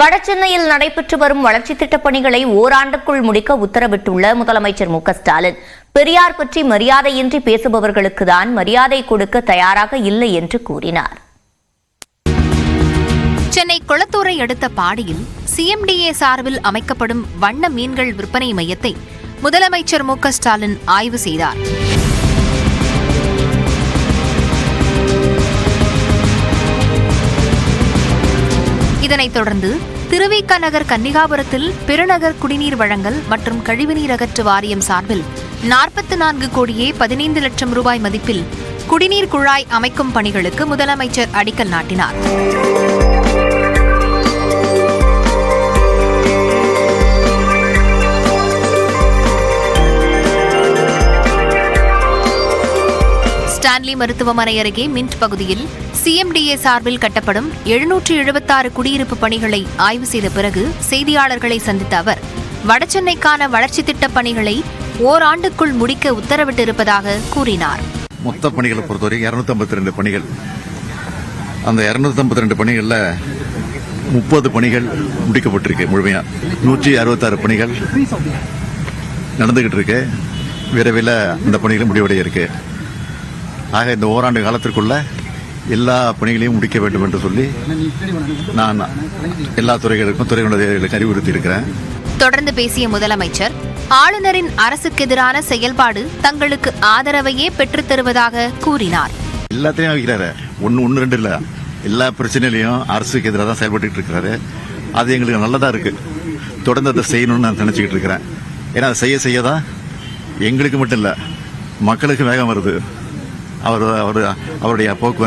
வடசென்னையில் நடைபெற்று வரும் வளர்ச்சித் திட்டப் பணிகளை ஓராண்டுக்குள் முடிக்க உத்தரவிட்டுள்ள முதலமைச்சர் மு.க.ஸ்டாலின், பெரியார் பற்றி மரியாதையின்றி பேசுபவர்களுக்குதான் மரியாதை கொடுக்க தயாராக இல்லை என்று கூறினார். சென்னை கொளத்தூரை அடுத்த பாடியில் CMDA சார்பில் அமைக்கப்படும் வண்ண மீன்கள் விற்பனை மையத்தை முதலமைச்சர் மு.க.ஸ்டாலின் ஆய்வு செய்தார். இதனைத் தொடர்ந்து திருவிக நகர் கன்னிகாபுரத்தில் பெருநகர் குடிநீர் வழங்கல் மற்றும் கழிவுநீர் அகற்று வாரியம் சார்பில் 44 கோடியே 15 லட்சம் ரூபாய் மதிப்பில் குடிநீர் குழாய் அமைக்கும் பணிகளுக்கு முதலமைச்சர் அடிக்கல் நாட்டினார். ஸ்டான்லி மருத்துவமனை அருகே மின்ட் பகுதியில் CMDA சார்பில் கட்டப்படும் 776 குடியிருப்பு பணிகளை ஆய்வு செய்த பிறகு செய்தியாளர்களை சந்தித்த அவர், வடசென்னைக்கான வளர்ச்சித் திட்டப் பணிகளை ஓராண்டுக்குள் முடிக்க உத்தரவிட்டிருப்பதாக கூறினார். மொத்த பணிகளை பொறுத்தவரை 252 பணிகள். அந்த 252 பணிகளில் 30 பணிகள் முடிக்கப்பட்டிருக்கு முழுமையா. 166 பணிகள் நடந்துகிட்டு இருக்கு. விரைவில் அந்த பணிகளும் முடிவடைய இருக்கு. ஆக இந்த ஓராண்டு காலத்திற்குள்ள எல்லா பணிகளையும் முடிக்க வேண்டும் என்று சொல்லி நான் எல்லா துறைகளுக்கும் துறைகளுக்கு அறிவுறுத்தி இருக்கிறேன். தொடர்ந்து பேசிய முதலமைச்சர், ஆளுநரின் அரசுக்கு எதிரான செயல்பாடு தங்களுக்கு ஆதரவையே பெற்றுத் தருவதாக கூறினார். எல்லாத்தையும் வைக்கிறாரு. ஒன்னு ரெண்டு இல்ல, எல்லா பிரச்சனையிலையும் அரசுக்கு எதிராக தான் செயல்பட்டு இருக்கிறாரு. அது எங்களுக்கு நல்லதா இருக்கு. தொடர்ந்து அதை செய்யணும்னு நான் நினைச்சுக்கிட்டு இருக்கிறேன். ஏன்னா அதை செய்யதான் எங்களுக்கு மட்டும் இல்ல, மக்களுக்கு வேகம் வருது. அவருடைய போக்கு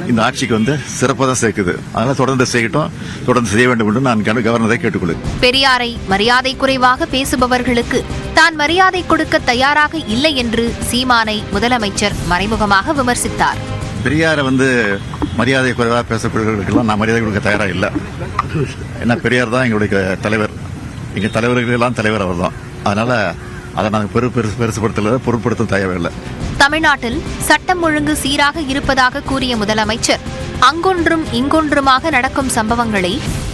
இந்த ஆட்சிக்கு சிறப்பாக தான் சேர்க்குது. அதனால தொடர்ந்து செய்யட்டும், தொடர்ந்து செய்ய வேண்டும் என்று நான் கவர்னரை கேட்டுக்கொள்கிறேன். பெரியாரை மரியாதை குறைவாக பேசுபவர்களுக்கு தான் மரியாதை கொடுக்க தயாராக இல்லை என்று சீமானை முதலமைச்சர் மறைமுகமாக விமர்சித்தார். பெரியாரை மரியாதை குறைவாக பேசப்படுவர்களுக்கெல்லாம் நான் மரியாதை கொடுக்க தயாராக இல்லை. ஏன்னா பெரியார் தான் எங்களுடைய தலைவர். எங்கள் தலைவர்களெல்லாம் தலைவர் அவர் தான். அதனால அதை நாங்கள் பெருசுபடுத்தல பொருட்படுத்த தேவையில்லை. தமிழ்நாட்டில் சட்டம் ஒழுங்கு சீராக இருப்பதாக கூறிய முதலமைச்சர், அங்கொன்றும் இங்கொன்றுமாக நடக்கும் சம்பவங்களை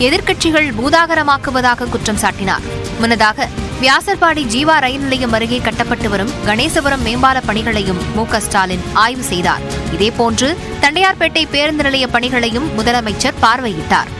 எதிர்க்கட்சிகள் பூதாகரமாக்குவதாக குற்றம் சாட்டினார். முன்னதாக வியாசர்பாடி ஜீவா ரயில் நிலையம் அருகே கட்டப்பட்டு வரும் கணேசபுரம் மேம்பால பணிகளையும் மு.க.ஸ்டாலின் ஆய்வு செய்தார். இதேபோன்று தண்டையார்பேட்டை பேருந்து நிலைய பணிகளையும் முதலமைச்சர் பார்வையிட்டார்.